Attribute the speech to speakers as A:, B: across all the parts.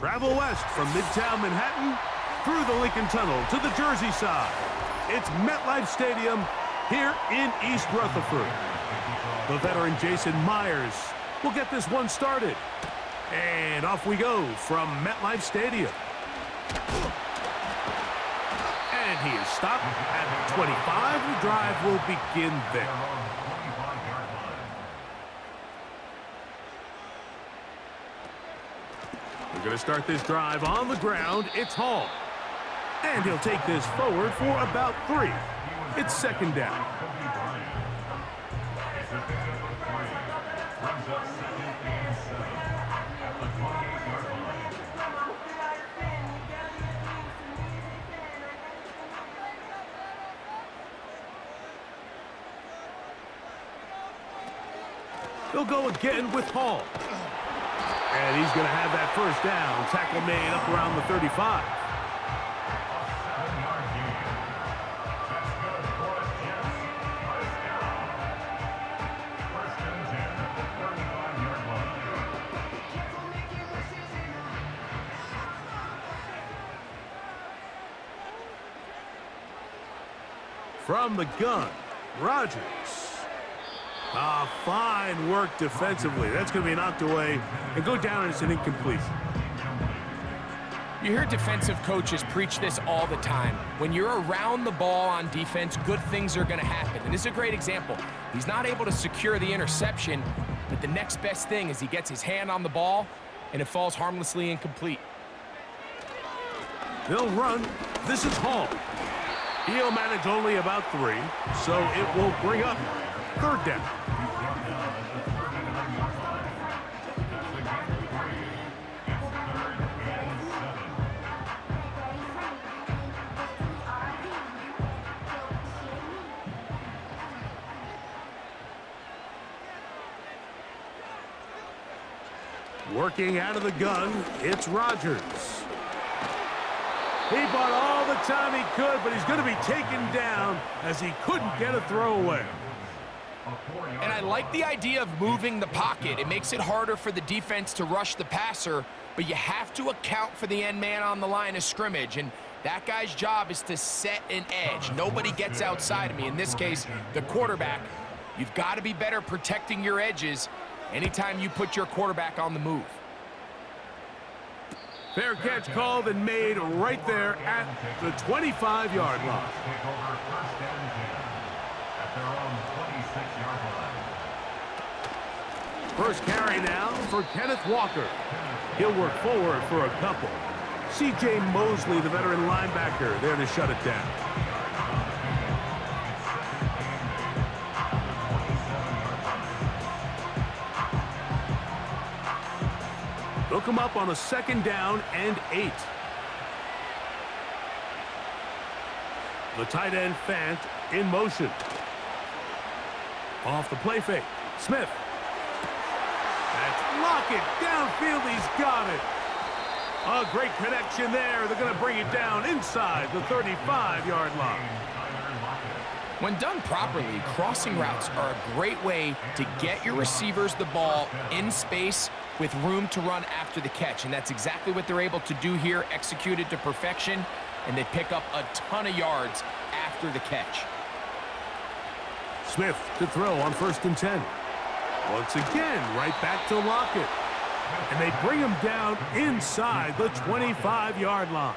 A: travel west from Midtown Manhattan through the Lincoln Tunnel to the Jersey side. It's MetLife Stadium here in East Rutherford. The veteran Jason Myers will get this one started. And off we go from MetLife Stadium. And he is stopped at 25. The drive will begin there. We're going to start this drive on the ground. It's Hall. And he'll take this forward for about 3. It's second down. They'll go again with Hall. And he's going to have that first down. Tackle made up around the 35. From the gun, Rodgers. Fine work defensively. That's going to be knocked away and go down as an incompletion.
B: You hear defensive coaches preach this all the time. When you're around the ball on defense, good things are going to happen. And this is a great example. He's not able to secure the interception, but the next best thing is he gets his hand on the ball and it falls harmlessly incomplete.
A: They'll run. This is Hall. He'll manage only about 3, so it will bring up third down. Working out of the gun, it's Rodgers. He bought all the time he could, but he's going to be taken down as he couldn't get a throwaway.
B: And I like the idea of moving the pocket. It makes it harder for the defense to rush the passer, but you have to account for the end man on the line of scrimmage, and that guy's job is to set an edge. Nobody gets outside of me. In this case, the quarterback. You've got to be better protecting your edges anytime you put your quarterback on the move.
A: Fair catch called and made right there at the 25-yard line. First carry now for Kenneth Walker. He'll work forward for a couple. C.J. Mosley, the veteran linebacker, there to shut it down. They'll come up on a second down and 8. The tight end Fant in motion. Off the play fake. Smith. That's Lockett. Downfield, he's got it. A great connection there. They're going to bring it down inside the 35-yard line.
B: When done properly, crossing routes are a great way to get your receivers the ball in space with room to run after the catch, and that's exactly what they're able to do here, executed to perfection, and they pick up a ton of yards after the catch.
A: Smith to throw on 1st and 10. Once again, right back to Lockett. And they bring him down inside the 25-yard line.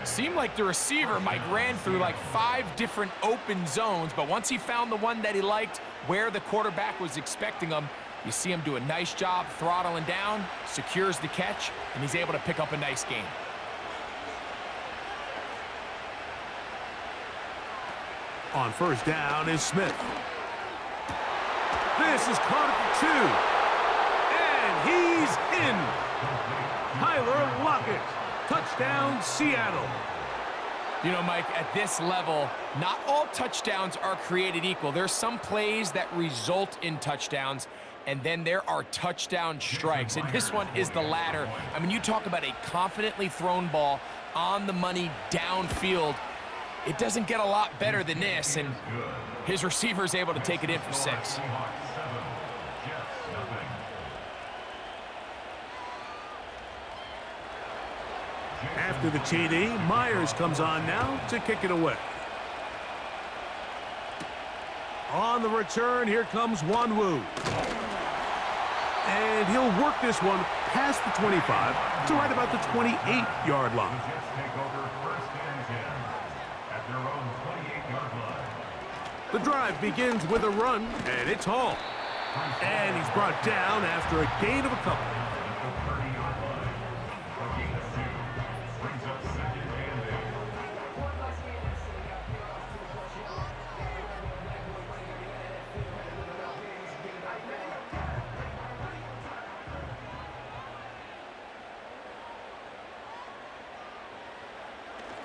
B: Seemed like the receiver, Mike, ran through like 5 different open zones, but once he found the one that he liked where the quarterback was expecting him, you see him do a nice job throttling down, secures the catch, and he's able to pick up a nice gain.
A: On 1st down is Smith. This is caught at the 2. And he's in. Tyler Lockett. Touchdown, Seattle.
B: You know, Mike, at this level, not all touchdowns are created equal. There's some plays that result in touchdowns, and then there are touchdown strikes. And this one is the latter. I mean, you talk about a confidently thrown ball on the money downfield. It doesn't get a lot better than this, and his receiver is able to take it in for 6.
A: After the TD, Myers comes on now to kick it away. On the return, here comes Wanwu. And he'll work this one past the 25 to right about the 28-yard line. The drive begins with a run, and it's Hall. And he's brought down after a gain of a couple.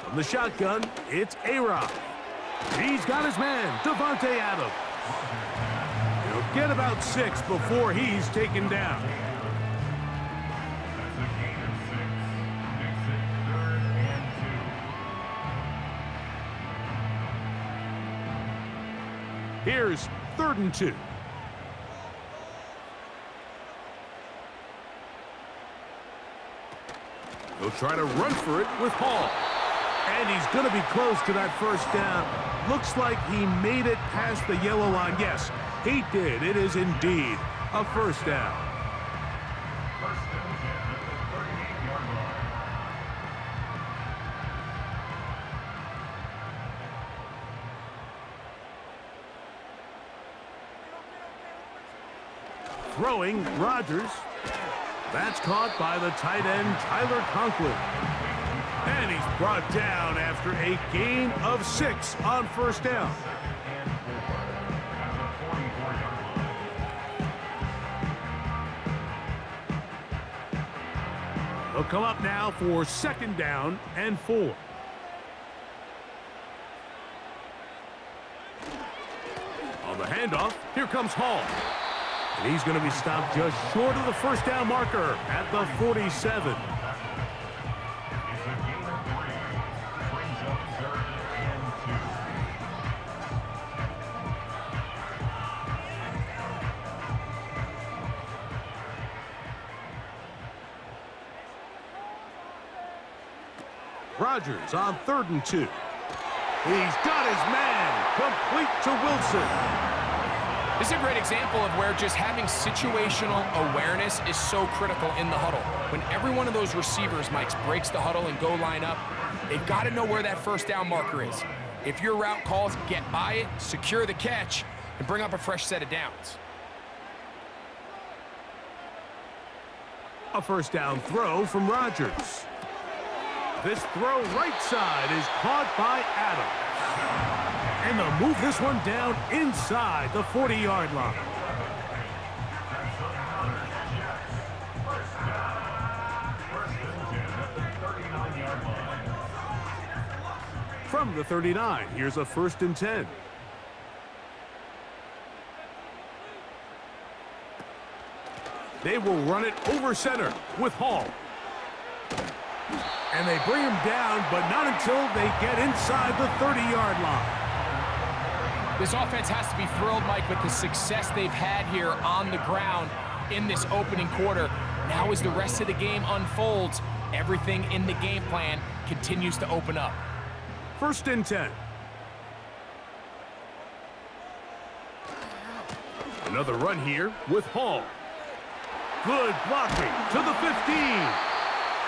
A: From the shotgun, it's A-Rod. He's got his man, Devontae Adams. He'll get about 6 before he's taken down. Here's 3rd and 2. He'll try to run for it with Hall. And he's going to be close to that first down. Looks like he made it past the yellow line. Yes, he did. It is indeed a first down. Throwing, Rodgers. That's caught by the tight end, Tyler Conklin. And he's brought down after a gain of 6 on first down. He'll come up now for 2nd down and 4. On the handoff, here comes Hall. And he's going to be stopped just short of the first down marker at the 47. Rodgers on 3rd and 2. He's got his man complete to Wilson.
B: This is a great example of where just having situational awareness is so critical in the huddle. When every one of those receivers, Mike, breaks the huddle and go line up, they've got to know where that first down marker is. If your route calls, get by it, secure the catch, and bring up a fresh set of downs.
A: A first down throw from Rodgers. This throw right side is caught by Adams. And they'll move this one down inside the 40-yard line. From the 39, here's a 1st and 10. They will run it over center with Hall. And they bring him down, but not until they get inside the 30-yard line.
B: This offense has to be thrilled, Mike, with the success they've had here on the ground in this opening quarter. Now as the rest of the game unfolds, everything in the game plan continues to open up.
A: 1st and 10. Another run here with Hall. Good blocking to the 15.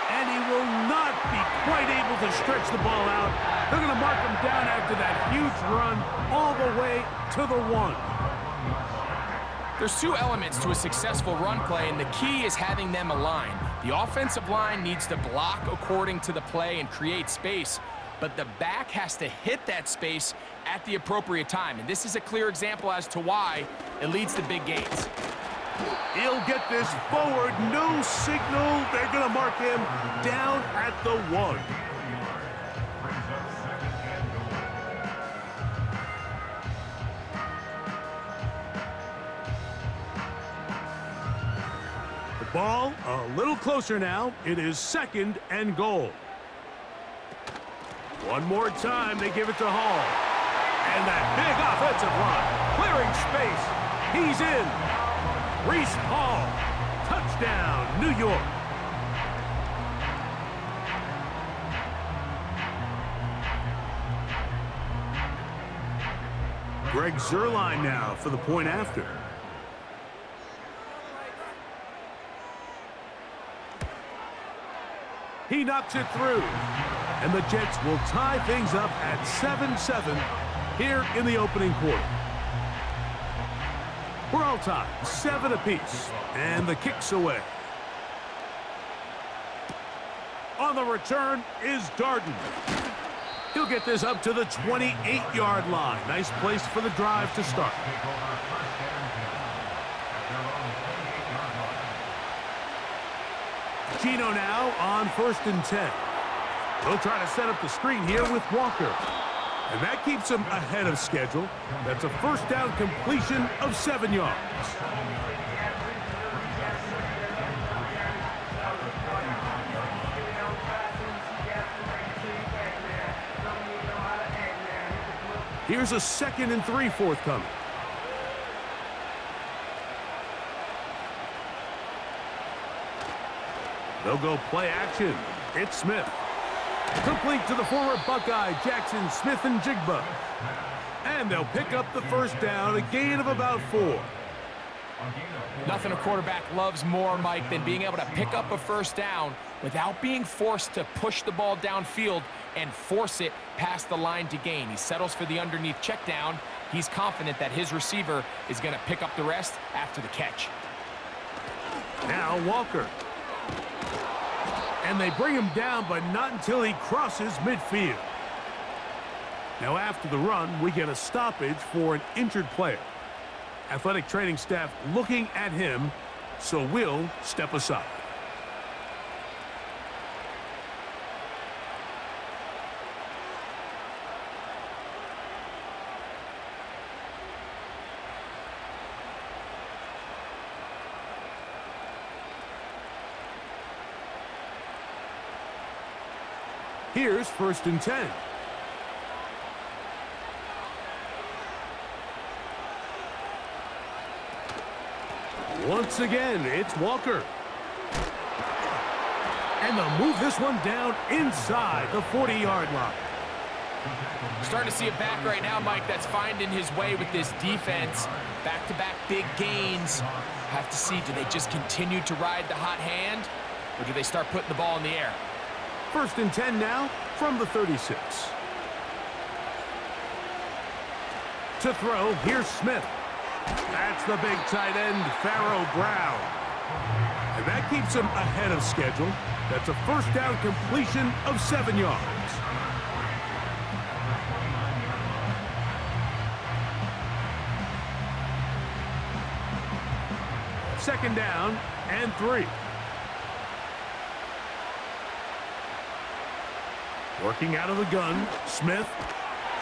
A: And he will not be quite able to stretch the ball out. They're going to mark him down after that huge run all the way to the 1.
B: There's 2 elements to a successful run play, and the key is having them aligned. The offensive line needs to block according to the play and create space, but the back has to hit that space at the appropriate time. And this is a clear example as to why it leads to big gains.
A: He'll get this forward, no signal. They're going to mark him down at the 1. The ball a little closer now. It is 2nd and goal. One more time, they give it to Hall. And that big offensive line, clearing space. He's in. Reese Hall, touchdown, New York. Greg Zuerlein now for the point after. He knocks it through. And the Jets will tie things up at 7-7 here in the opening quarter. We're all tied, 7 apiece. And the kick's away. On the return is Darden. He'll get this up to the 28-yard line. Nice place for the drive to start. Gino now on 1st and 10. They'll try to set up the screen here with Walker. And that keeps him ahead of schedule. That's a first down completion of 7 yards. Here's a 2nd and 3 forthcoming. They'll go play action. It's Smith. Complete to the former Buckeye, Jackson Smith-Njigba. And they'll pick up the first down, a gain of about 4.
B: Nothing a quarterback loves more, Mike, than being able to pick up a first down without being forced to push the ball downfield and force it past the line to gain. He settles for the underneath check down. He's confident that his receiver is going to pick up the rest after the catch.
A: Now Walker. And they bring him down, but not until he crosses midfield. Now after the run, we get a stoppage for an injured player. Athletic training staff looking at him, so we'll step aside. Here's 1st and 10. Once again, it's Walker. And they'll move this one down inside the 40-yard line.
B: Starting to see a back right now, Mike, that's finding his way with this defense. Back-to-back big gains. Have to see, do they just continue to ride the hot hand, or do they start putting the ball in the air?
A: 1st and 10 now from the 36. To throw, here's Smith. That's the big tight end, Pharaoh Brown. And that keeps him ahead of schedule. That's a first down completion of 7 yards. Second down and 3. Working out of the gun, Smith.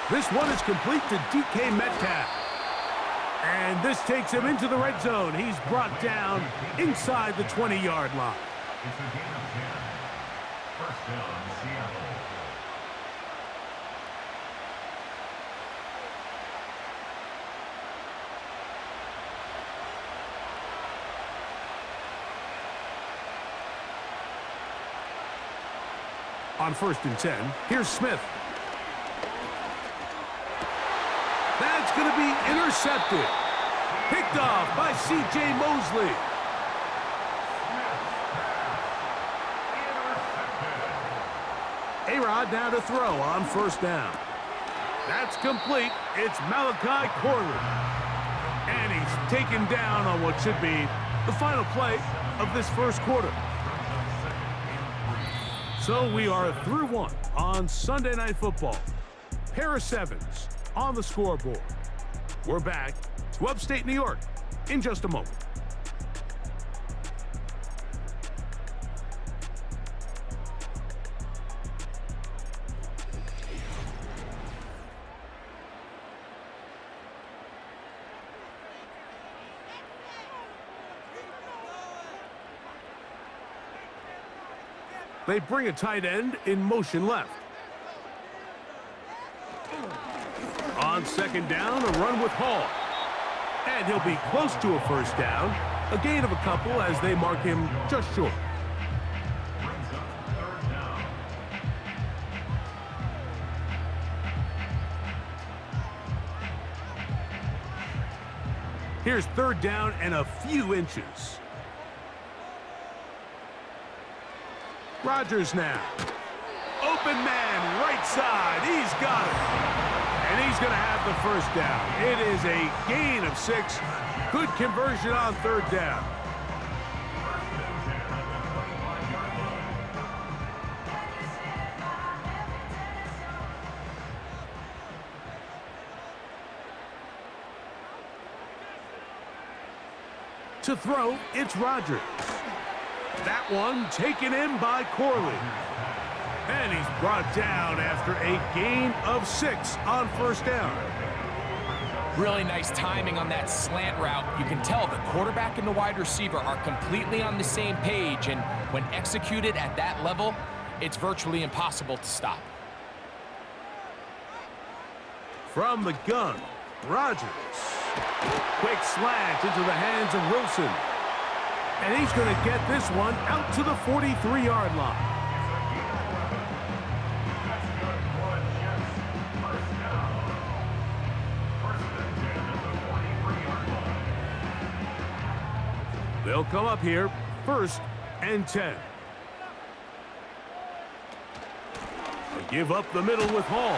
A: This one is complete to DK Metcalf. And this takes him into the red zone. He's brought down inside the 20-yard line.
C: It's a gain of 10. First down, Seattle.
A: On 1st and 10, here's Smith. That's going to be intercepted. Picked off by C.J. Mosley. A-Rod now to throw on 1st down. That's complete. It's Malachi Corley. And he's taken down on what should be the final play of this first quarter. So we are through one on Sunday Night Football. Pair of 7s on the scoreboard. We're back to upstate New York in just a moment. They bring a tight end in motion left. On 2nd down, a run with Hall. And he'll be close to a first down. A gain of a couple as they mark him just short.
C: Brings up 3rd down.
A: Here's third down and a few inches. Rodgers now. Open man, right side. He's got it. And he's going to have the first down. It is a gain of 6. Good conversion on third down. To throw, it's Rodgers. That one taken in by Corley. And he's brought down after a gain of 6 on first down.
B: Really nice timing on that slant route. You can tell the quarterback and the wide receiver are completely on the same page, and when executed at that level, it's virtually impossible to stop.
A: From the gun, Rodgers. Quick slant into the hands of Wilson. And he's going to get this one out to the 43-yard line. They'll come up here, 1st and 10. They give up the middle with Hall.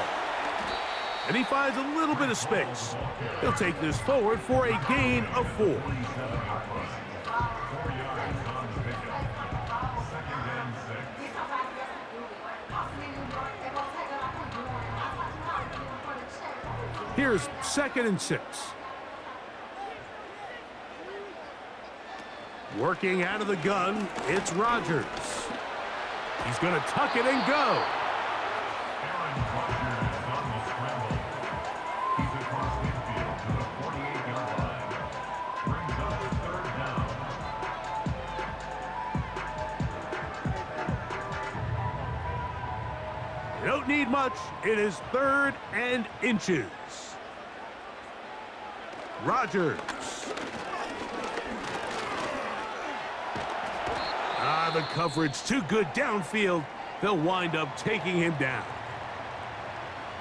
A: And he finds a little bit of space. He'll take this forward for a gain of 4. Here's 2nd and 6. Working out of the gun, it's Rodgers. He's going to tuck it and go. You don't need much. It is 3rd and inches. Rodgers. The coverage too good downfield. They'll wind up taking him down.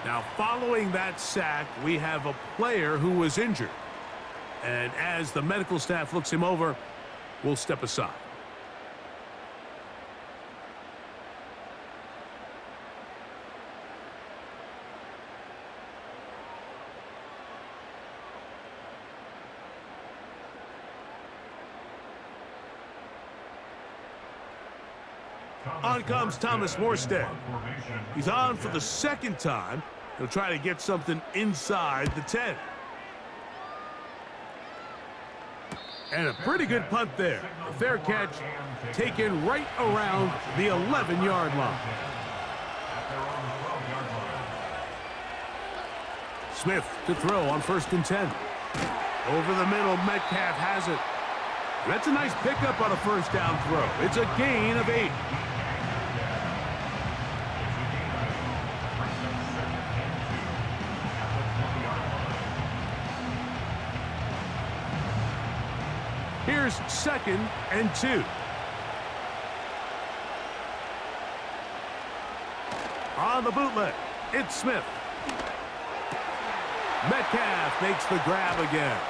A: Now, following that sack, we have a player who was injured. And as the medical staff looks him over, we'll step aside. On comes Thomas Morstead. He's on for the 2nd time. He'll try to get something inside the 10. And a pretty good punt there. A fair catch taken right around the 11-yard line. Smith to throw on 1st and 10. Over the middle, Metcalf has it. That's a nice pickup on a first down throw. It's a gain of 8. Here's 2nd and 2. On the bootleg, it's Smith. Metcalf makes the grab again.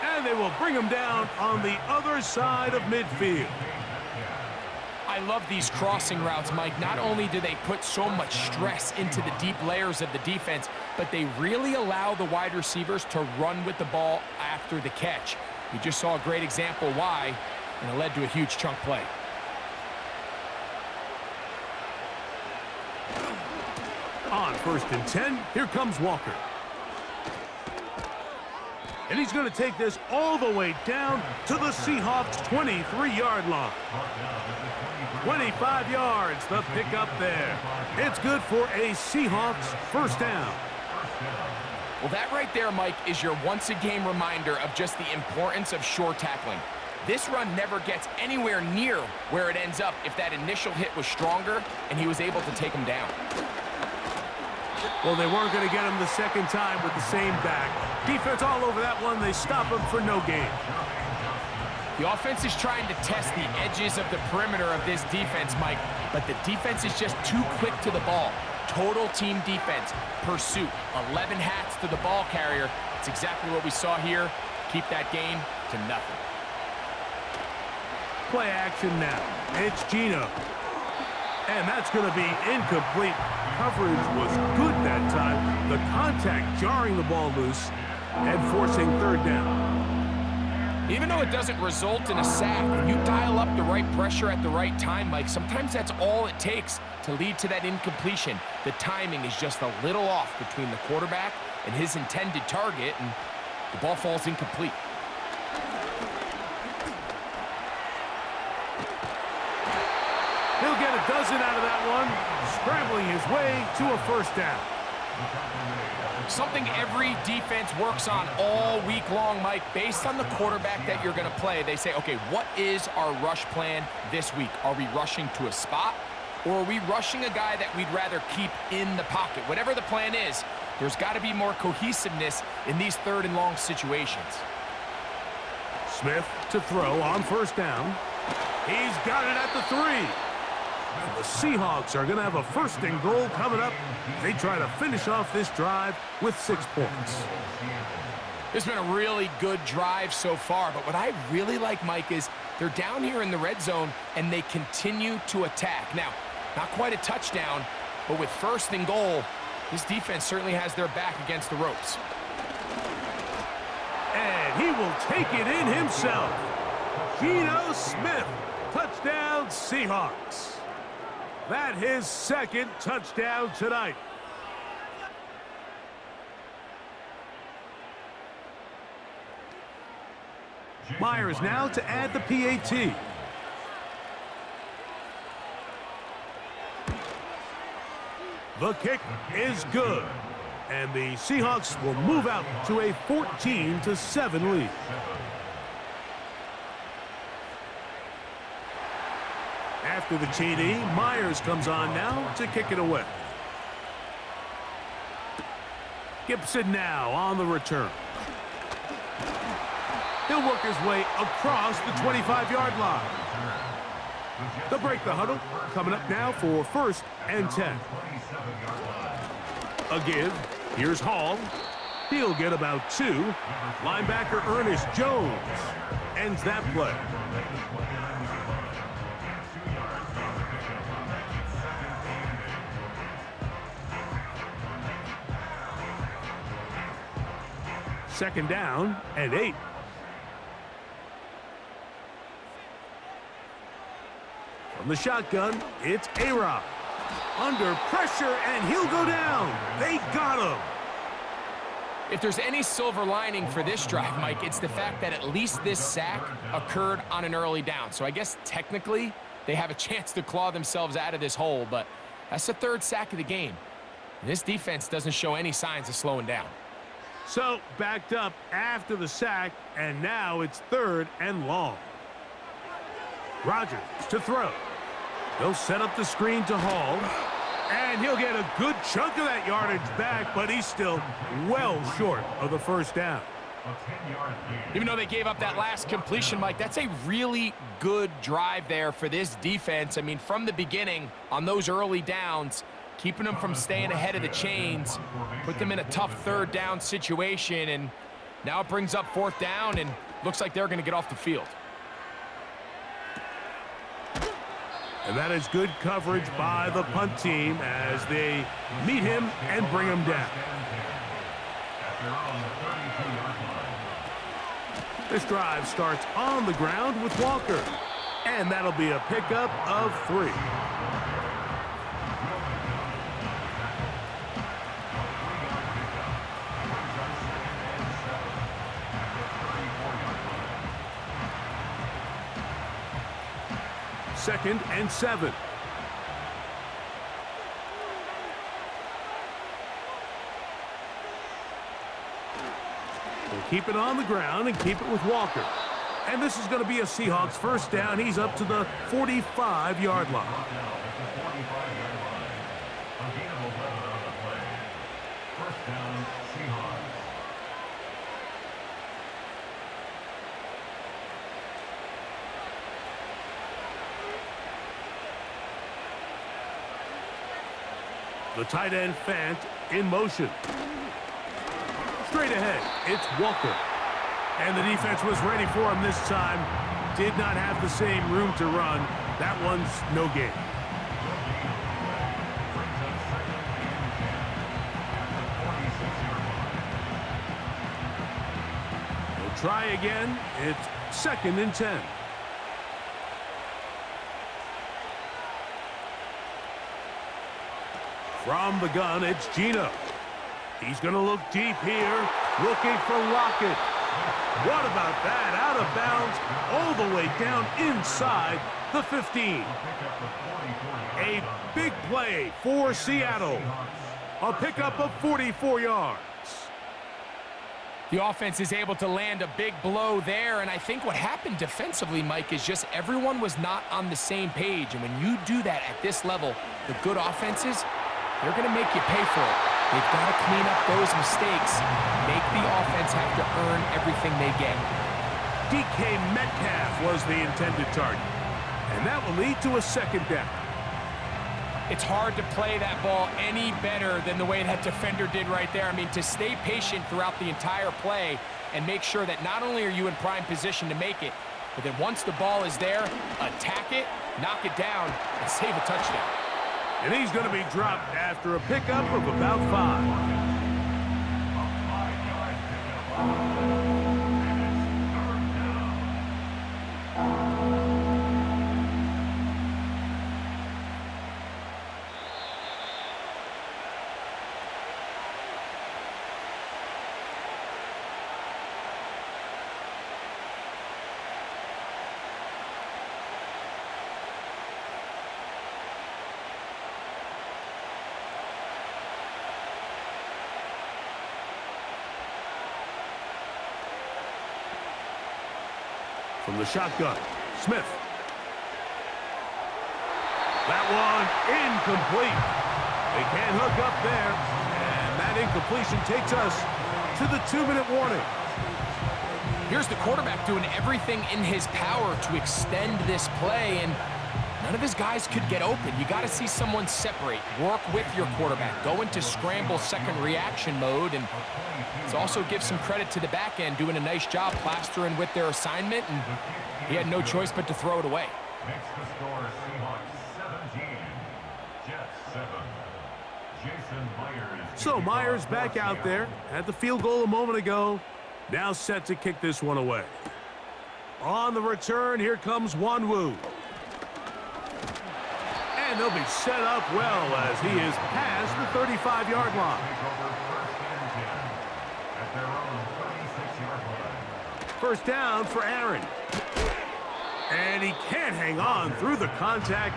A: And they will bring him down on the other side of midfield.
B: I love these crossing routes, Mike. Not only do they put so much stress into the deep layers of the defense, but they really allow the wide receivers to run with the ball after the catch. We just saw a great example why, and it led to a huge chunk play.
A: On 1st and 10, here comes Walker. And he's going to take this all the way down to the Seahawks' 23-yard line. 25 yards, the pickup there. It's good for a Seahawks first down.
B: Well, that right there, Mike, is your once-a-game reminder of just the importance of shore tackling. This run never gets anywhere near where it ends up if that initial hit was stronger and he was able to take him down.
A: Well, they weren't going to get him the 2nd time with the same back. Defense all over that one. They stop him for no gain.
B: The offense is trying to test the edges of the perimeter of this defense, Mike, but the defense is just too quick to the ball. Total team defense, pursuit, 11 hats to the ball carrier. That's exactly what we saw here. Keep that game to nothing.
A: Play action now. It's Gino. And that's going to be incomplete. Coverage was good that time. The contact jarring the ball loose and forcing third down.
B: Even though it doesn't result in a sack, when you dial up the right pressure at the right time, Mike, sometimes that's all it takes to lead to that incompletion. The timing is just a little off between the quarterback and his intended target, and the ball falls incomplete.
A: He'll get a dozen out of that one, scrambling his way to a first down.
B: Something every defense works on all week long, Mike. Based on the quarterback that you're going to play, they say, okay, what is our rush plan this week? Are we rushing to a spot, or are we rushing a guy that we'd rather keep in the pocket? Whatever the plan is, there's got to be more cohesiveness in these third and long situations.
A: Smith to throw on first down. He's got it at the 3. And the Seahawks are going to have a first and goal coming up. They try to finish off this drive with 6 points.
B: It's been a really good drive so far, but what I really like, Mike, is they're down here in the red zone and they continue to attack. Now, not quite a touchdown, but with first and goal, this defense certainly has their back against the ropes.
A: And he will take it in himself. Geno Smith, touchdown Seahawks. That his second touchdown tonight. Myers now to add the PAT. The kick is good. And the Seahawks will move out to a 14-7 lead. After the TD, Myers comes on now to kick it away. Gibson now on the return. He'll work his way across the 25-yard line. They'll break the huddle. Coming up now for first and 10. A give. Here's Hall. He'll get about 2. Linebacker Ernest Jones ends that play. Second down and 8. From the shotgun, it's A-Rob. Under pressure, and he'll go down. They got him.
B: If there's any silver lining for this drive, Mike, it's the fact that at least this sack occurred on an early down. So I guess technically they have a chance to claw themselves out of this hole, but that's the 3rd sack of the game. And this defense doesn't show any signs of slowing down.
A: So backed up after the sack, and now it's 3rd and long. Rodgers to throw. They'll set up the screen to Hall, and he'll get a good chunk of that yardage back, but he's still well short of the first down.
B: Even though they gave up that last completion, Mike, that's a really good drive there for this defense. I mean, from the beginning, on those early downs, keeping them from staying ahead of the chains, put them in a tough 3rd down situation, and now it brings up 4th down, and looks like they're going to get off the field.
A: And that is good coverage by the punt team as they meet him and bring him down. This drive starts on the ground with Walker. And that'll be a pickup of 3. Second and 7. We'll keep it on the ground and keep it with Walker. And this is going to be a Seahawks first down. He's up to the 45-yard line.
C: First down, Seahawks.
A: The tight end Fant in motion. Straight ahead, it's Walker. And the defense was ready for him this time. Did not have the same room to run. That one's no gain. We'll try again. It's 2nd and 10. From the gun, it's Gino. He's going to look deep here, looking for Lockett. What about that? Out of bounds, all the way down inside the 15. A big play for Seattle. A pickup of 44 yards.
B: The offense is able to land a big blow there, and I think what happened defensively, Mike, is just everyone was not on the same page. And when you do that at this level, the good offenses, they're going to make you pay for it. They've got to clean up those mistakes, make the offense have to earn everything they get.
A: DK Metcalf was the intended target, and that will lead to a 2nd down.
B: It's hard to play that ball any better than the way that defender did right there. I mean, to stay patient throughout the entire play and make sure that not only are you in prime position to make it, but then once the ball is there, attack it, knock it down, and save a touchdown.
A: And he's going to be dropped after a pickup of about 5. From the shotgun, Smith. That one incomplete. They can't hook up there. And that incompletion takes us to the 2-minute warning.
B: Here's the quarterback doing everything in his power to extend this play, and none of his guys could get open. You got to see someone separate, work with your quarterback, go into scramble second reaction mode, and let's also give some credit to the back end doing a nice job plastering with their assignment, and he had no choice but to throw it away.
C: Makes the score Seahawks 17, Jets 7. Jason Myers.
A: So Myers back out there, had the field goal a moment ago, now set to kick this one away. On the return, here comes Wanwu. And they'll be set up well as he is past the 35-yard line. First down for Aaron. And he can't hang on through the contact.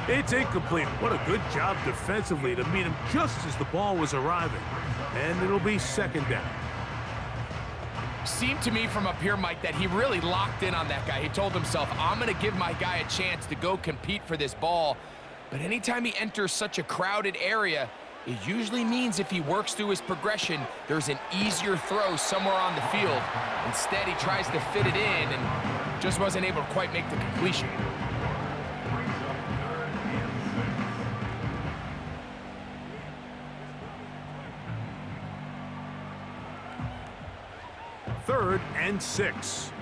A: It's incomplete. What a good job defensively to meet him just as the ball was arriving. And it'll be 2nd down.
B: Seemed to me from up here, Mike, that he really locked in on that guy. He told himself, I'm going to give my guy a chance to go compete for this ball. But anytime he enters such a crowded area, it usually means if he works through his progression, there's an easier throw somewhere on the field. Instead, he tries to fit it in and just wasn't able to quite make the completion.
A: Third and 6.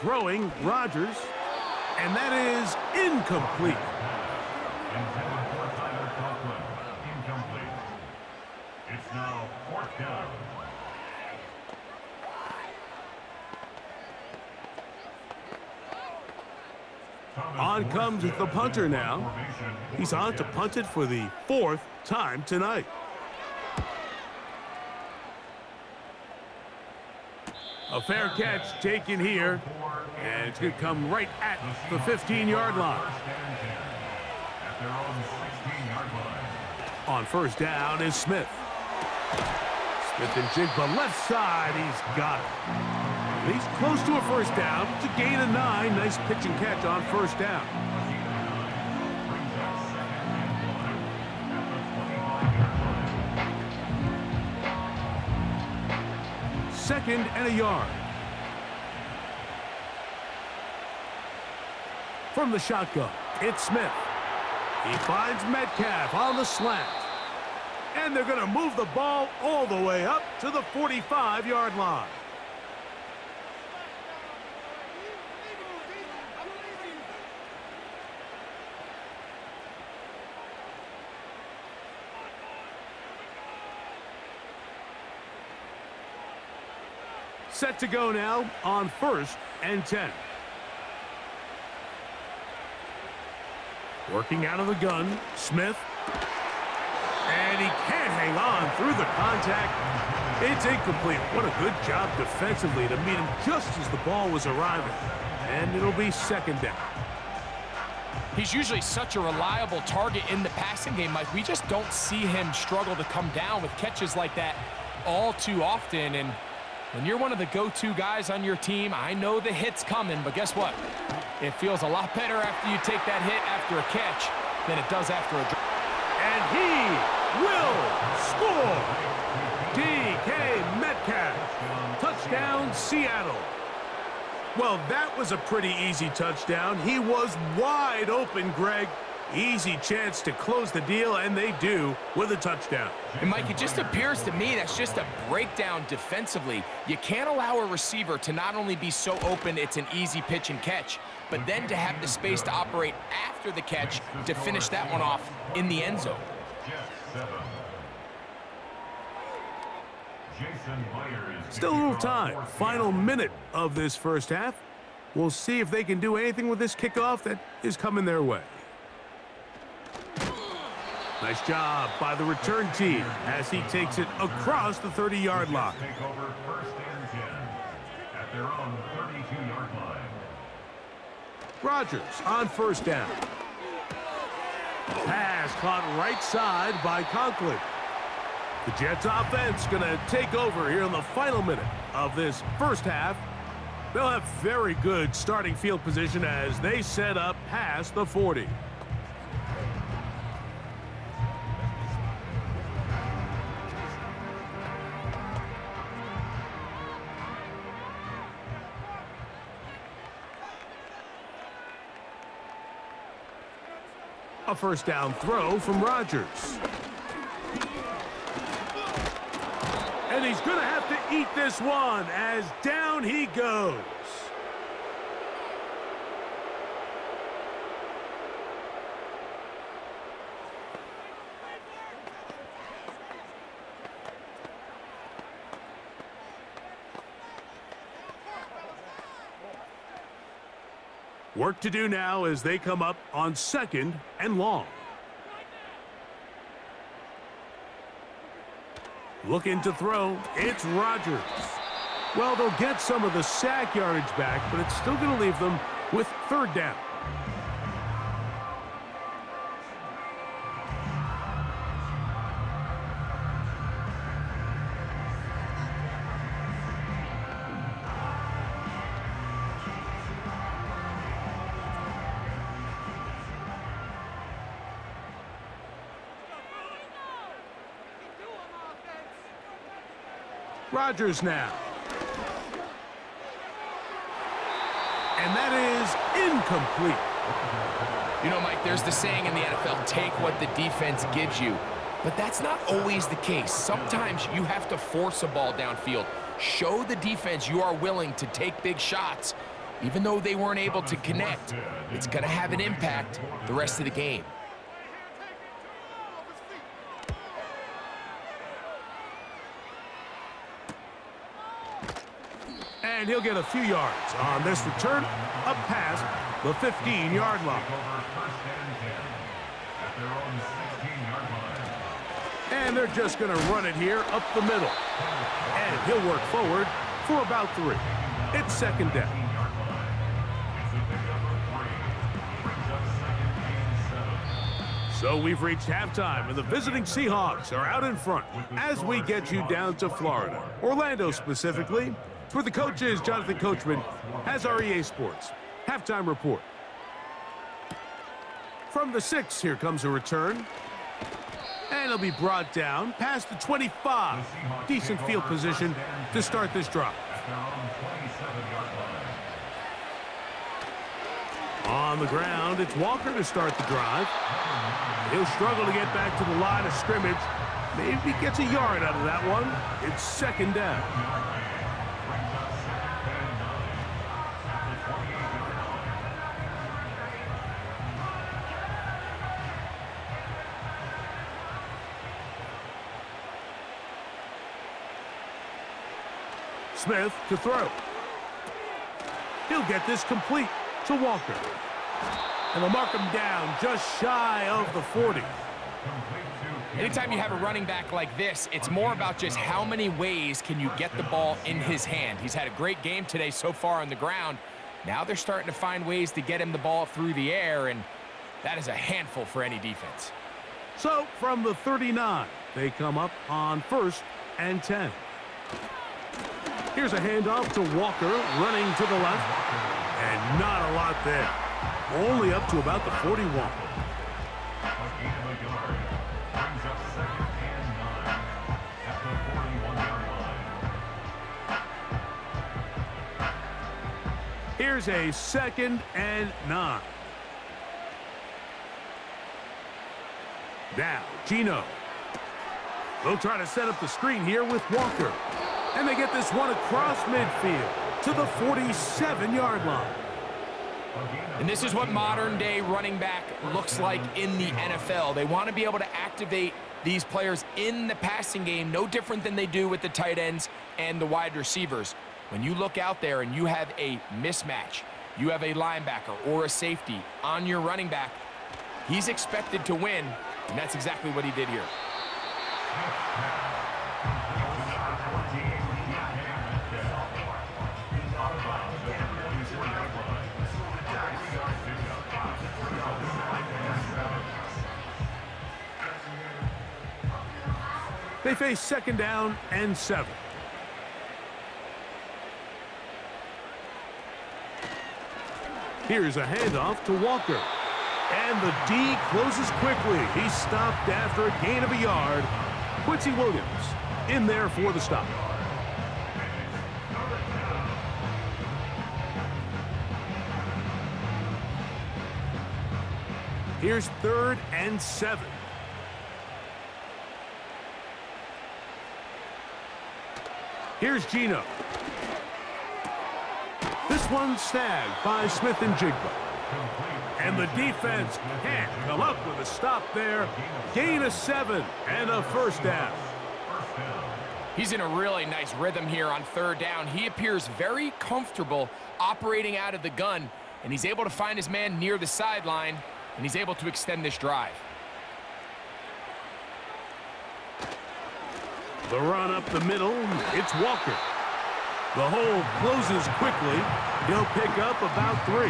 A: Throwing, Rodgers, and that is incomplete.
C: Incomplete. It's now 4th down.
A: On comes the punter now. He's on to punt it for the 4th time tonight. A fair catch taken here, and it's going to come right at the 15-yard line. On first down is Smith. Smith and Jigba left side. He's got it. He's close to a first down to gain a 9. Nice pitch and catch on first down. Second and a yard. From the shotgun, it's Smith. He finds Metcalf on the slant. And they're going to move the ball all the way up to the 45-yard line. Set to go now on 1st and 10. Working out of the gun, Smith. And he can't hang on through the contact. It's incomplete. What a good job defensively to meet him just as the ball was arriving. And it'll be 2nd down.
B: He's usually such a reliable target in the passing game, Mike. We just don't see him struggle to come down with catches like that all too often. And when you're one of the go-to guys on your team, I know the hit's coming, but guess what? It feels a lot better after you take that hit after a catch than it does after a drop.
A: And he will score. DK Metcalf. Touchdown, Seattle. Well, that was a pretty easy touchdown. He was wide open, Greg. Easy chance to close the deal, and they do with a touchdown.
B: And, Mike, it just appears to me that's just a breakdown defensively. You can't allow a receiver to not only be so open it's an easy pitch and catch, but then to have the space to operate after the catch to finish that one off in the end zone.
A: Still a little time. Final minute of this first half. We'll see if they can do anything with this kickoff that is coming their way. Nice job by the return team as he takes it across the 30-yard line.
C: Take over 1st and 10 at their own 32-yard line.
A: Rodgers on 1st down. Pass caught right side by Conklin. The Jets offense going to take over here in the final minute of this first half. They'll have very good starting field position as they set up past the 40. A 1st down throw from Rodgers. And he's going to have to eat this one as down he goes. Work to do now as they come up on 2nd and long. Looking to throw, it's Rodgers. Well, they'll get some of the sack yardage back, but it's still going to leave them with 3rd down. Rodgers now. And that is incomplete.
B: You know, Mike, there's the saying in the NFL, take what the defense gives you. But that's not always the case. Sometimes you have to force a ball downfield. Show the defense you are willing to take big shots. Even though they weren't able to connect, it's going to have an impact the rest of the game.
A: And he'll get a few yards on this return up past the 15-yard line. And they're just going to run it here up the middle. And he'll work forward for about 3. It's 2nd down. So we've reached halftime, and the visiting Seahawks are out in front as we get you down to Florida, Orlando specifically. For the coaches, Jonathan Coachman has our EA Sports halftime report. From the 6, here comes a return. And it'll be brought down past the 25. Decent field position to start this drive. On On the ground, it's Walker to start the drive. He'll struggle to get back to the line of scrimmage. Maybe gets a yard out of that one. It's second down. Smith to throw. He'll get this complete to Walker. And they'll mark him down just shy of the 40.
B: Anytime you have a running back like this, it's more about just how many ways can you get the ball in his hand. He's had a great game today so far on the ground. Now they're starting to find ways to get him the ball through the air, and that is a handful for any defense.
A: So from the 39, they come up on 1st and 10. Here's a handoff to Walker, running to the left. And not a lot there. Only up to about the 41. Here's a 2nd and 9. Now, Gino. They'll try to set up the screen here with Walker. And they get this one across midfield to the 47-yard line.
B: And this is what modern-day running back looks like in the NFL. They want to be able to activate these players in the passing game, no different than they do with the tight ends and the wide receivers. When you look out there and you have a mismatch, you have a linebacker or a safety on your running back, he's expected to win, and that's exactly what he did here.
A: They face 2nd down and 7. Here's a handoff to Walker. And the D closes quickly. He's stopped after a gain of a yard. Quincy Williams in there for the stop. Here's 3rd and 7. Here's Gino. This one snagged by Smith and Jigba. And the defense can't come up with a stop there. Gain of 7 and a 1st down.
B: He's in a really nice rhythm here on 3rd down. He appears very comfortable operating out of the gun, and he's able to find his man near the sideline, and he's able to extend this drive.
A: The run up the middle, it's Walker. The hole closes quickly. He'll pick up about 3.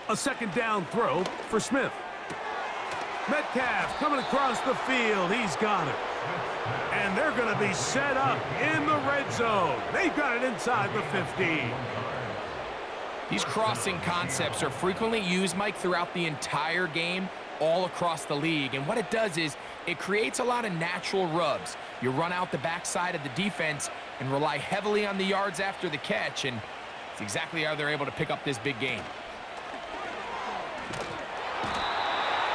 A: A 2nd down throw for Smith. Metcalf coming across the field. He's got it. And they're going to be set up in the red zone. They've got it inside the 15.
B: These crossing concepts are frequently used, Mike, throughout the entire game, all across the league. And what it does is it creates a lot of natural rubs. You run out the backside of the defense and rely heavily on the yards after the catch, and it's exactly how they're able to pick up this big game.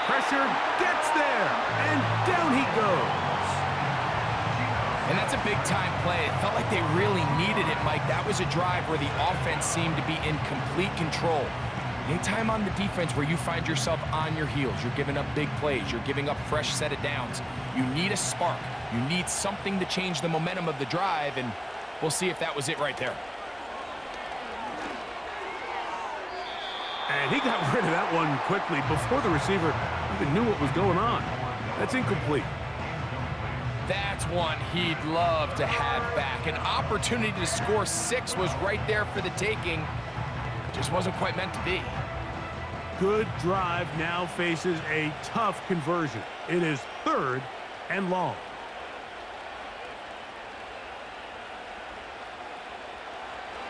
A: Pressure gets there, and down he goes.
B: And that's a big-time play. It felt like they really needed it, Mike. That was a drive where the offense seemed to be in complete control. Anytime on the defense where you find yourself on your heels, you're giving up big plays, you're giving up fresh set of downs, you need a spark. You need something to change the momentum of the drive, and we'll see if that was it right there.
A: And he got rid of that one quickly before the receiver even knew what was going on. That's incomplete.
B: That's one he'd love to have back. An opportunity to score 6 was right there for the taking. Just wasn't quite meant to be.
A: Good drive now faces a tough conversion. It is 3rd and long.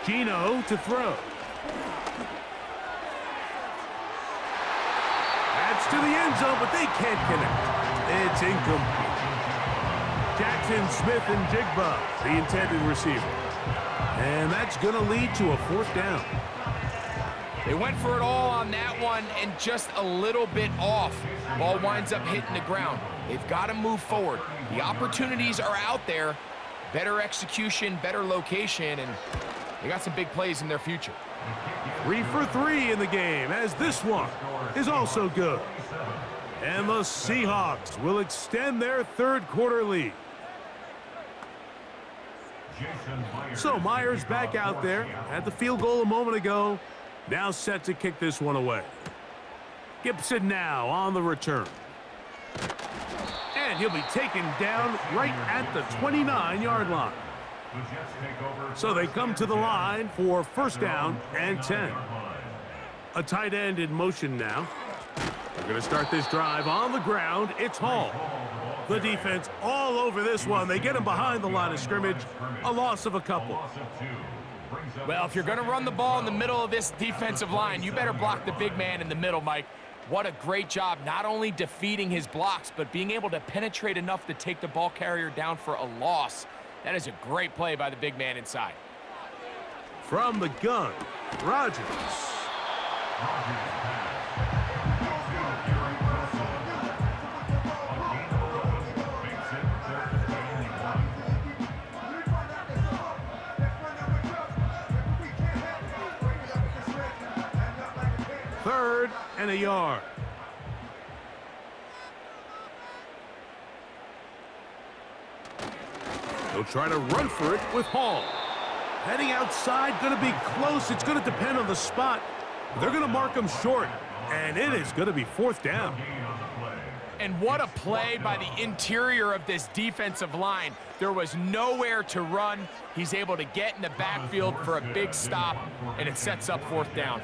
A: Geno to throw. That's to the end zone, but they can't connect. It's incomplete. Jackson, Smith, and Jigba, the intended receiver. And that's going to lead to a 4th down.
B: They went for it all on that one and just a little bit off. Ball winds up hitting the ground. They've got to move forward. The opportunities are out there. Better execution, better location, and they got some big plays in their future.
A: 3 for 3 in the game, as this one is also good. And the Seahawks will extend their 3rd quarter lead. So Myers back out there, had the field goal a moment ago, now set to kick this one away. Gibson now on the return. And he'll be taken down right at the 29-yard line. So they come to the line for 1st down and 10. A tight end in motion now. They're going to start this drive on the ground. It's Hall. The defense all over this one. They get him behind the line of scrimmage. A loss of a couple.
B: Well, if you're going to run the ball in the middle of this defensive line, you better block the big man in the middle, Mike. What a great job, not only defeating his blocks, but being able to penetrate enough to take the ball carrier down for a loss. That is a great play by the big man inside.
A: From the gun, Rodgers. Third and a yard. They'll try to run for it with Hall. Heading outside, going to be close. It's going to depend on the spot. They're going to mark him short, and it is going to be 4th down.
B: And what a play by the interior of this defensive line. There was nowhere to run. He's able to get in the backfield for a big stop, and it sets up 4th down.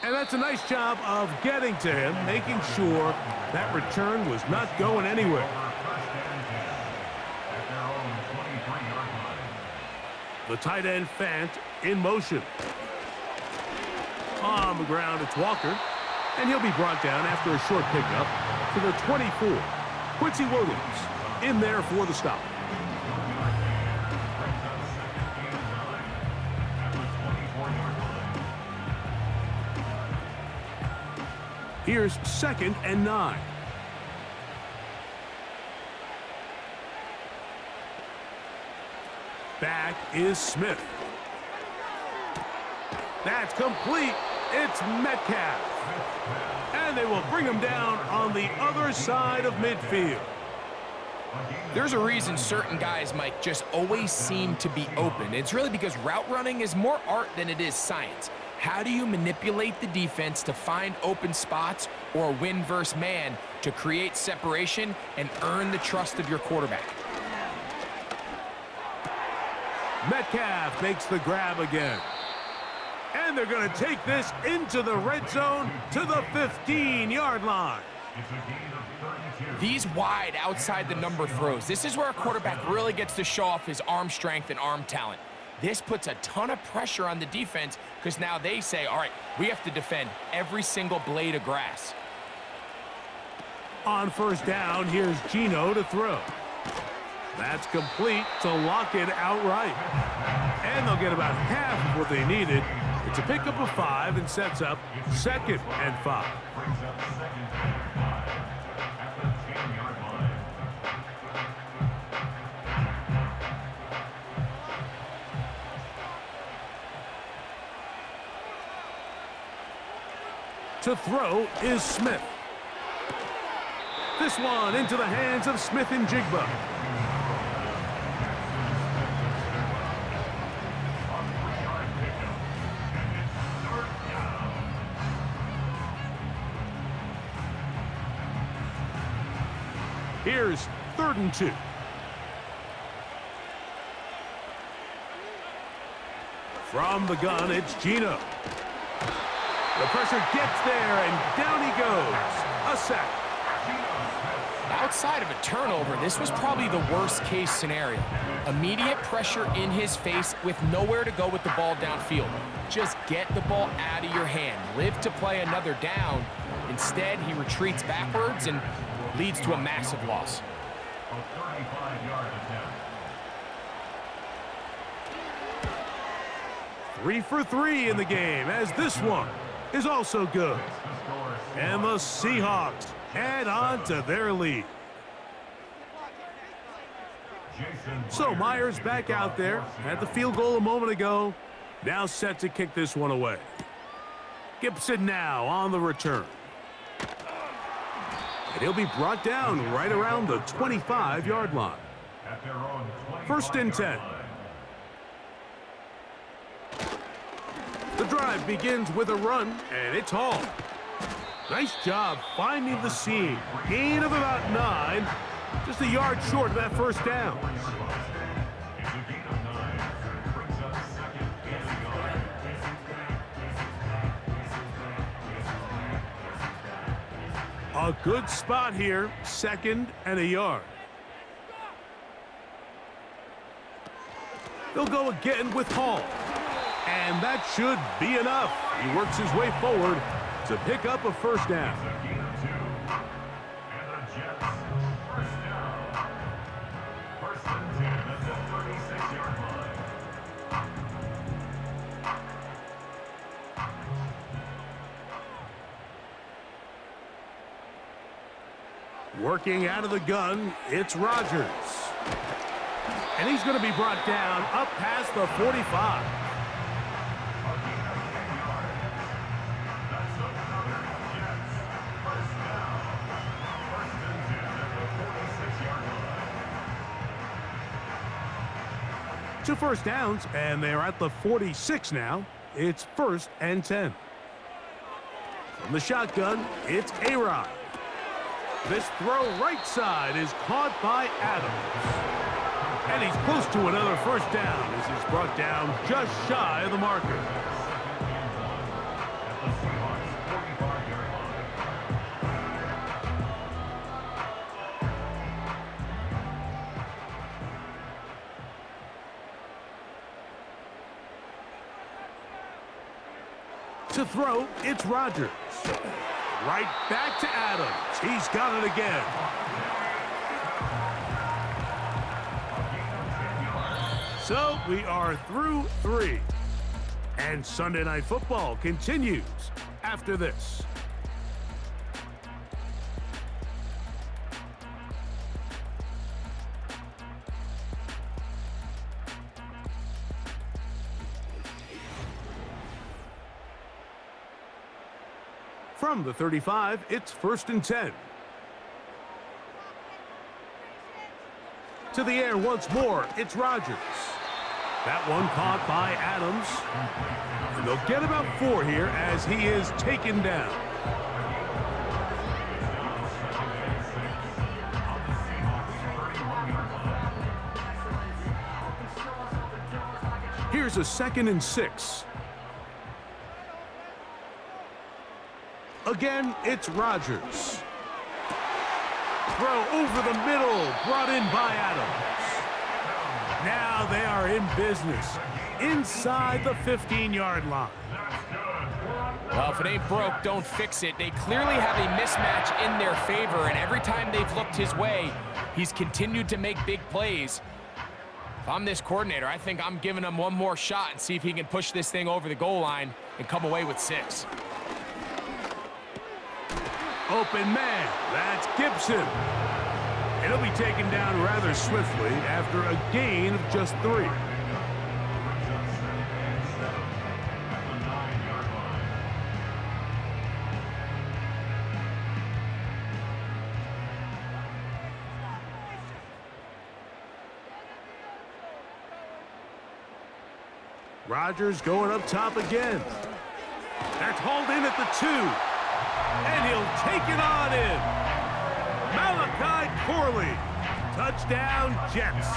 A: And that's a nice job of getting to him, making sure that return was not going anywhere. The tight end Fant in motion. On the ground, it's Walker. And he'll be brought down after a short pickup to the 24. Quincy Williams in there for the stop. Here's 2nd and 9. Back is Smith. That's complete. It's Metcalf. And they will bring him down on the other side of midfield.
B: There's a reason certain guys, Mike, just always seem to be open. It's really because route running is more art than it is science. How do you manipulate the defense to find open spots or win versus man to create separation and earn the trust of your quarterback?
A: Metcalf makes the grab again. And they're going to take this into the red zone to the 15-yard line.
B: These wide outside the number throws. This is where a quarterback really gets to show off his arm strength and arm talent. This puts a ton of pressure on the defense because now they say, all right, we have to defend every single blade of grass.
A: On 1st down, here's Geno to throw. That's complete to lock it outright. And they'll get about half of what they needed. It's a pickup of 5 and sets up 2nd and 5. To throw is Smith. This one into the hands of Smith and Jigba. Here's 3rd and 2. From the gun, it's Geno. The pressure gets there, and down he goes. A sack.
B: outside of a turnover, this was probably the worst-case scenario. Immediate pressure in his face with nowhere to go with the ball downfield. Just get the ball out of your hand. Live to play another down. Instead, he retreats backwards and leads to a massive loss.
C: A 35-yard attempt.
A: 3 for 3 in the game, as this one is also good. And the Seahawks add on to their lead. So Myers back out there, had the field goal a moment ago, now set to kick this one away. Gibson now on the return. And he'll be brought down right around the 25-yard line.
C: At their own
A: 1st and 10. The drive begins with a run, and it's Hall. Nice job finding the seam. Gain of about 9. Just a yard short of that first down.
C: It's a gain of 9. Brings up 2nd and a yard.
A: A good spot here, 2nd and a yard. They'll go again with Hall. And that should be enough. He works his way forward to pick up a first down.
C: It's a gain of 2. And the Jets, first down. 1st and 10 at the 36-yard line.
A: Working out of the gun, it's Rodgers. And he's going to be brought down up past the 45.
C: That's another Jets, first down. 1st and 10 at the 46-yard line.
A: 2 first downs, and they're at the 46 now. It's 1st and 10. From the shotgun, it's A-Rod. This throw right side is caught by Adams. And he's close to another first down as he's brought down just shy of the marker.
C: At the Seahawks 45-yard line.
A: To throw, it's Rodgers. Right back to Adams. He's got it again. So we are through 3. And Sunday Night Football continues after this. From the 35, it's 1st and 10. To the air once more, it's Rodgers. That one caught by Adams. And they'll get about 4 here as he is taken down. Here's a 2nd and 6. Again, it's Rodgers. Throw over the middle, brought in by Adams. Now they are in business, inside the 15-yard line.
B: Well, if it ain't broke, don't fix it. They clearly have a mismatch in their favor, and every time they've looked his way, he's continued to make big plays. If I'm this coordinator, I think I'm giving him one more shot and see if he can push this thing over the goal line and come away with 6.
A: Open man, that's Gibson. It'll be taken down rather swiftly after a gain of just 3. Rodgers going up top again. That's hauled in at the 2. And he'll take it on in. Malachi Corley. Touchdown, Jets.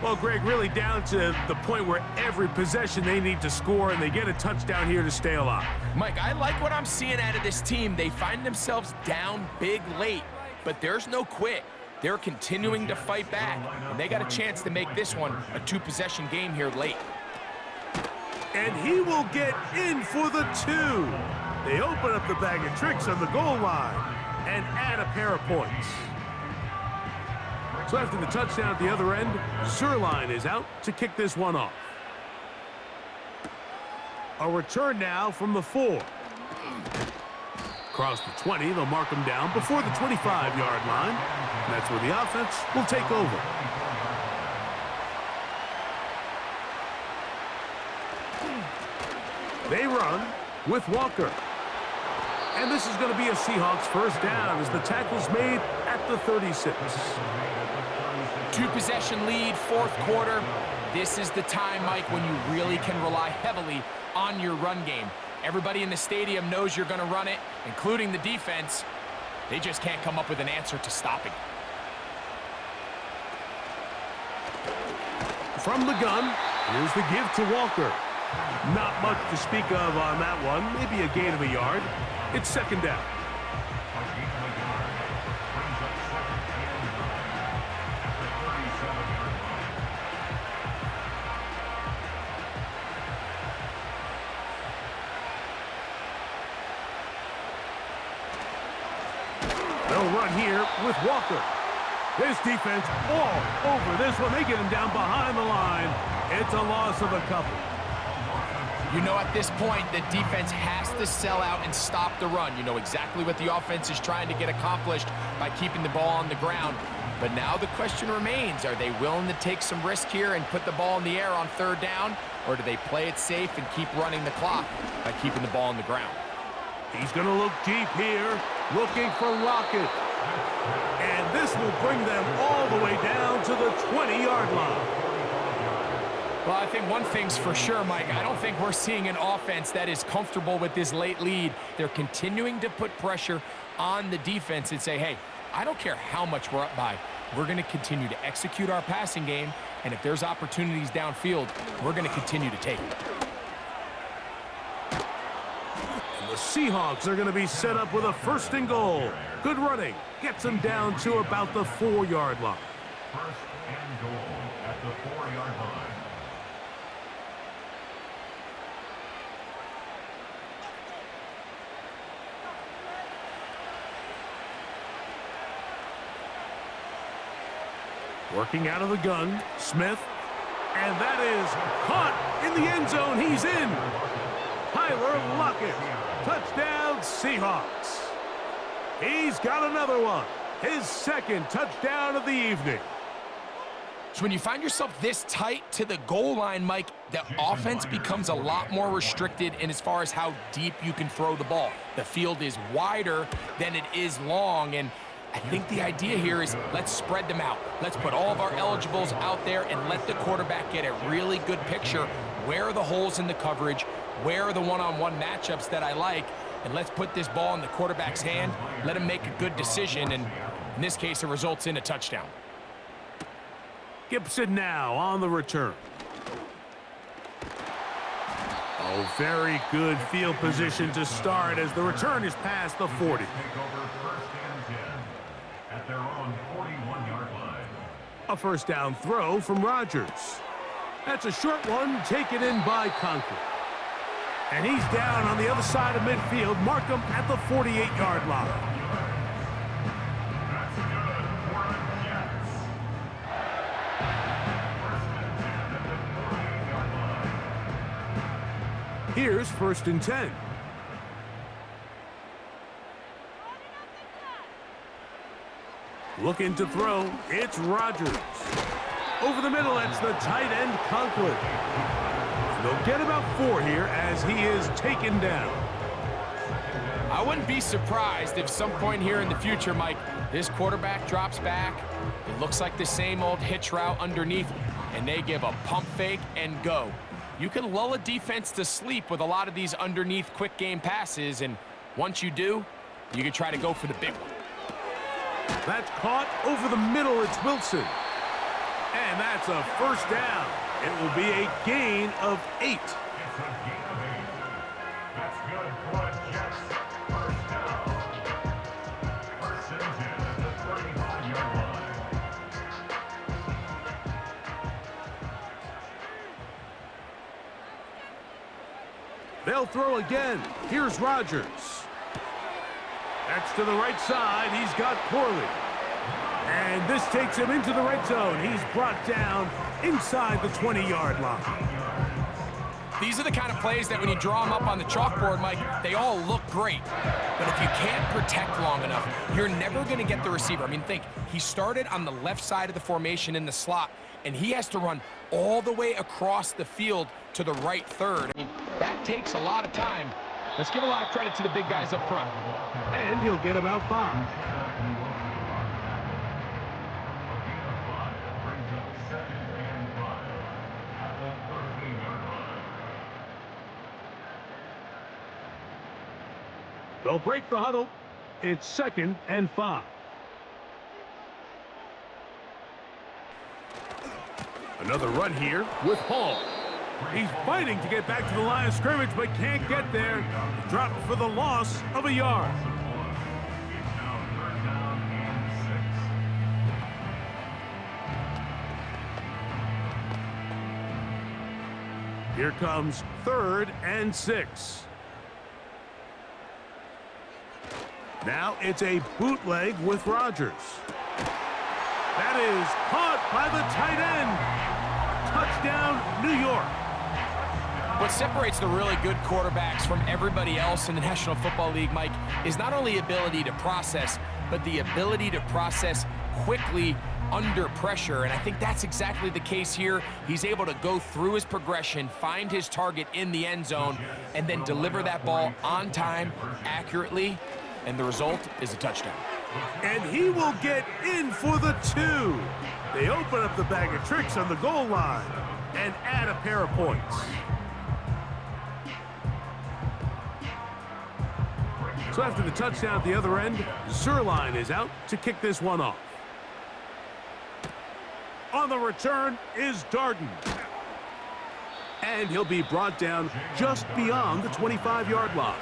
A: Well, Greg, really down to the point where every possession they need to score, and they get a touchdown here to stay alive.
B: Mike, I like what I'm seeing out of this team. They find themselves down big late, but there's no quit. They're continuing to fight back, and they got a chance to make this one a two-possession game here late.
A: And he will get in for the 2. They open up the bag of tricks on the goal line and add a pair of points. So after the touchdown at the other end, Zerline is out to kick this one off. A return now from the 4. Across the 20, they'll mark him down before the 25-yard line. And that's where the offense will take over. They run with Walker. And this is going to be a Seahawks first down as the tackle's made at the 36.
B: Two-possession lead, fourth quarter. This is the time, Mike, when you really can rely heavily on your run game. Everybody in the stadium knows you're going to run it, including the defense. They just can't come up with an answer to stopping.
A: From the gun, here's the give to Walker. Not much to speak of on that one, maybe a gain of a yard. It's second down. They'll run here with Walker. This defense all over this one. They get him down behind the line. It's a loss of a couple.
B: You know, at this point, the defense has to sell out and stop the run. You know exactly what the offense is trying to get accomplished by keeping the ball on the ground. But now the question remains, are they willing to take some risk here and put the ball in the air on third down? Or do they play it safe and keep running the clock by keeping the ball on the ground?
A: He's going to look deep here, looking for Lockett. And this will bring them all the way down to the 20-yard line.
B: Well, I think one thing's for sure, Mike. I don't think we're seeing an offense that is comfortable with this late lead. They're continuing to put pressure on the defense and say, hey, I don't care how much we're up by. We're going to continue to execute our passing game, and if there's opportunities downfield, we're going to continue to take it.
A: The Seahawks are going to be set up with a first and goal. Good running. Gets them down to about the 4-yard line.
C: First and goal at the 4-yard line.
A: Working out of the gun, Smith. And that is caught in the end zone. He's in. Tyler Lockett. Touchdown, Seahawks. He's got another one. His second touchdown of the evening.
B: So when you find yourself this tight to the goal line, Mike, the offense becomes a lot more restricted in as far as how deep you can throw the ball. The field is wider than it is long, and I think the idea here is let's spread them out. Let's put all of our eligibles out there and let the quarterback get a really good picture. Where are the holes in the coverage? Where are the one-on-one matchups that I like? And let's put this ball in the quarterback's hand. Let him make a good decision, and in this case, it results in a touchdown.
A: Gibson now on the return. Oh, very good field position to start as the return is past the 40.
C: Take over first and 10 at their own 41-yard line.
A: A first down throw from Rodgers. That's a short one taken in by Conklin. And he's down on the other side of midfield. Mark him at the 48-yard line.
C: That's good for the Jets. First and 10 at the 48-yard line.
A: Here's first and 10. Looking to throw, it's Rodgers. Over the middle, it's the tight end, Conklin. They'll get about 4 here as he is taken down.
B: I wouldn't be surprised if some point here in the future, Mike, this quarterback drops back. It looks like the same old hitch route underneath, and they give a pump fake and go. You can lull a defense to sleep with a lot of these underneath quick game passes, and once you do, you can try to go for the big one.
A: That's caught over the middle. It's Wilson. And that's a first down. It will be a gain of 8.
C: It's a gain of 8. That's good for the Jets. First down. First and 10 at the
A: They'll throw again. Here's Rodgers. That's to the right side. He's got Corley. And this takes him into the red zone. He's brought down inside the 20-yard line.
B: These are the kind of plays that when you draw them up on the chalkboard, Mike, they all look great. But if you can't protect long enough, you're never going to get the receiver. I mean, think, he started on the left side of the formation in the slot, and he has to run all the way across the field to the right third. I mean, that takes a lot of time. Let's give a lot of credit to the big guys up front.
A: And he'll get about 5. They'll break the huddle. It's 2nd and 5. Another run here with Hall. He's fighting to get back to the line of scrimmage, but can't get there. Dropped for the loss of a yard. Here comes 3rd and 6. Now it's a bootleg with Rodgers. That is caught by the tight end. Touchdown, New York.
B: What separates the really good quarterbacks from everybody else in the National Football League, Mike, is not only ability to process, but the ability to process quickly under pressure. And I think that's exactly the case here. He's able to go through his progression, find his target in the end zone, and then deliver that ball on time, accurately, and the result is a touchdown.
A: And he will get in for the 2. They open up the bag of tricks on the goal line and add a pair of points. So after the touchdown at the other end, Zerline is out to kick this one off. On the return is Darden. And he'll be brought down just beyond the 25-yard line.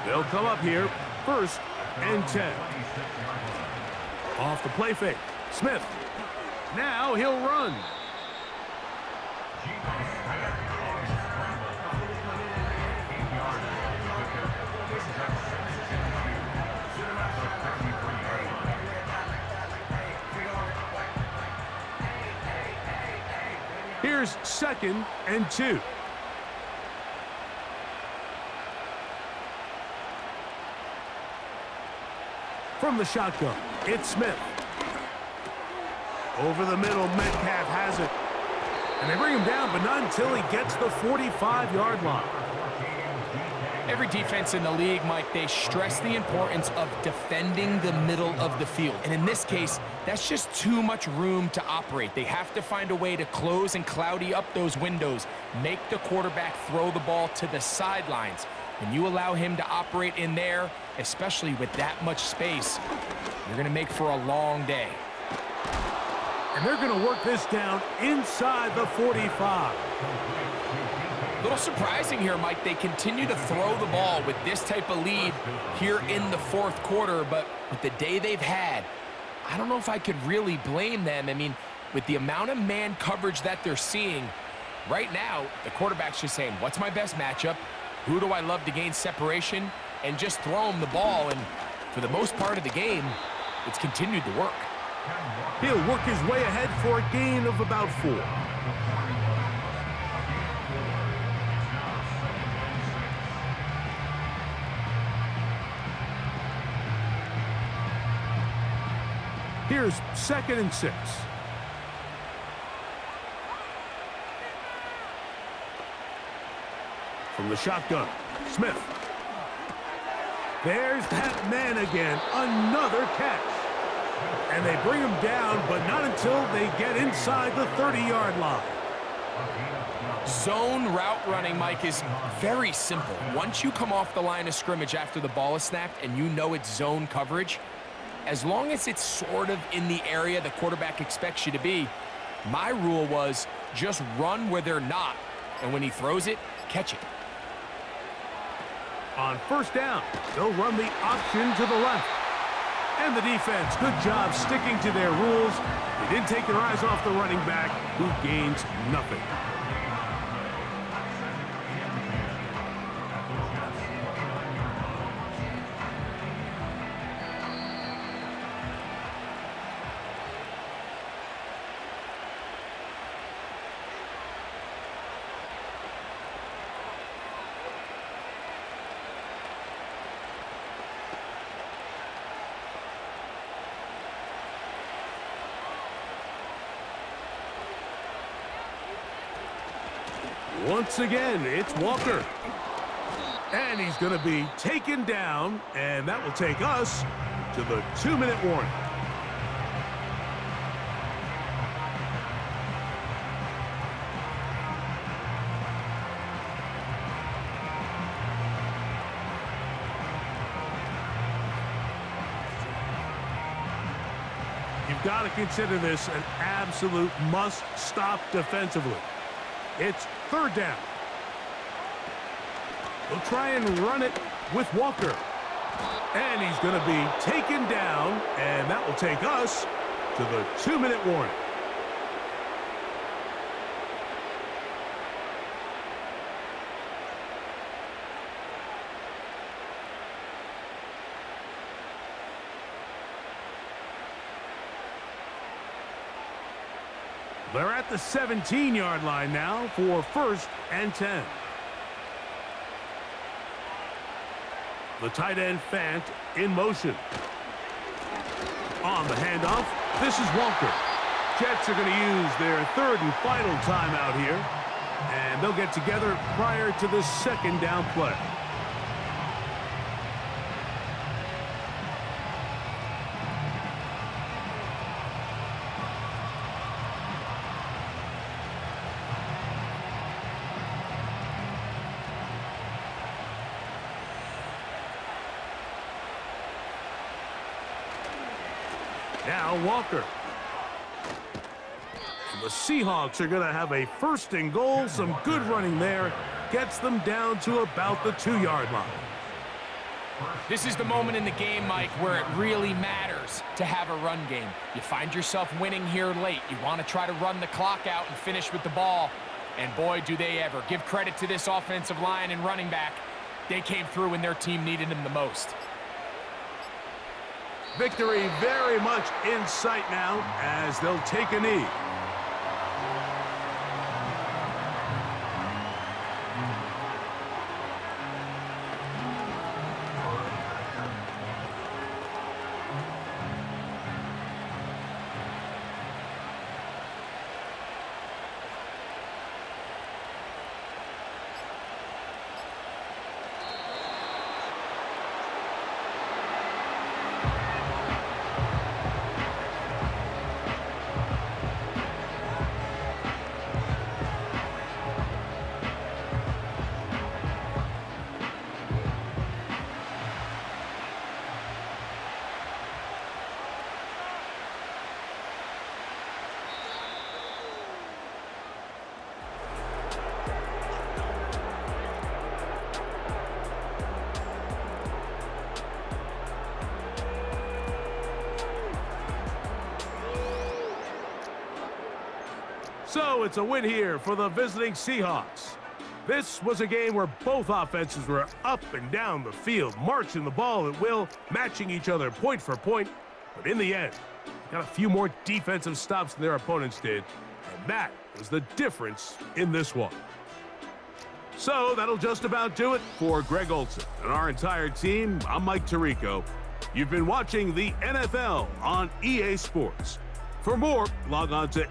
A: They'll come up here, 1st and 10. Off the play fake. Smith. Now he'll run. Here's 2nd and 2. From the shotgun, it's Smith. Over the middle, Metcalf has it. And they bring him down, but not until he gets the 45-yard line.
B: Every defense in the league, Mike, they stress the importance of defending the middle of the field. And in this case, that's just too much room to operate. They have to find a way to close and cloudy up those windows, make the quarterback throw the ball to the sidelines. When you allow him to operate in there, especially with that much space, you're going to make for a long day.
A: And they're going to work this down inside the 45.
B: A little surprising here, Mike. They continue to throw the ball with this type of lead here in the 4th quarter, but with the day they've had, I don't know if I could really blame them. I mean, with the amount of man coverage that they're seeing, right now, the quarterback's just saying, what's my best matchup? Who do I love to gain separation? And just throw him the ball, and for the most part of the game, it's continued to work.
A: He'll work his way ahead for a gain of about 4. Here's 2nd and 6. From the shotgun, Smith. There's that man again, another catch. And they bring him down, but not until they get inside the 30-yard line.
B: Zone route running, Mike, is very simple. Once you come off the line of scrimmage after the ball is snapped and you know it's zone coverage, as long as it's sort of in the area the quarterback expects you to be, my rule was just run where they're not. And when he throws it, catch it.
A: On 1st down, they'll run the option to the left. And the defense, good job sticking to their rules. They didn't take their eyes off the running back, who gains nothing. Once again, it's Walker. And he's going to be taken down, and that will take us to the 2-minute warning. You've got to consider this an absolute must-stop defensively. It's 3rd down. They'll try and run it with Walker. And he's going to be taken down, and that will take us to the 2-minute warning. They're at the 17-yard line now for 1st and 10. The tight end Fant in motion. On the handoff, this is Walker. Jets are going to use their 3rd and final timeout here, and they'll get together prior to the 2nd down play. Now Walker. And the Seahawks are going to have a 1st and goal. Some good running there. Gets them down to about the 2-yard line.
B: This is the moment in the game, Mike, where it really matters to have a run game. You find yourself winning here late. You want to try to run the clock out and finish with the ball. And boy, do they ever. Give credit to this offensive line and running back. They came through when their team needed them the most.
A: Victory very much in sight now as they'll take a knee. So it's a win here for the visiting Seahawks. This was a game where both offenses were up and down the field, marching the ball at will, matching each other point for point. But in the end, got a few more defensive stops than their opponents did, and that was the difference in this one. So that'll just about do it for Greg Olson and our entire team. I'm Mike Tirico. You've been watching the NFL on EA Sports. For more, log on to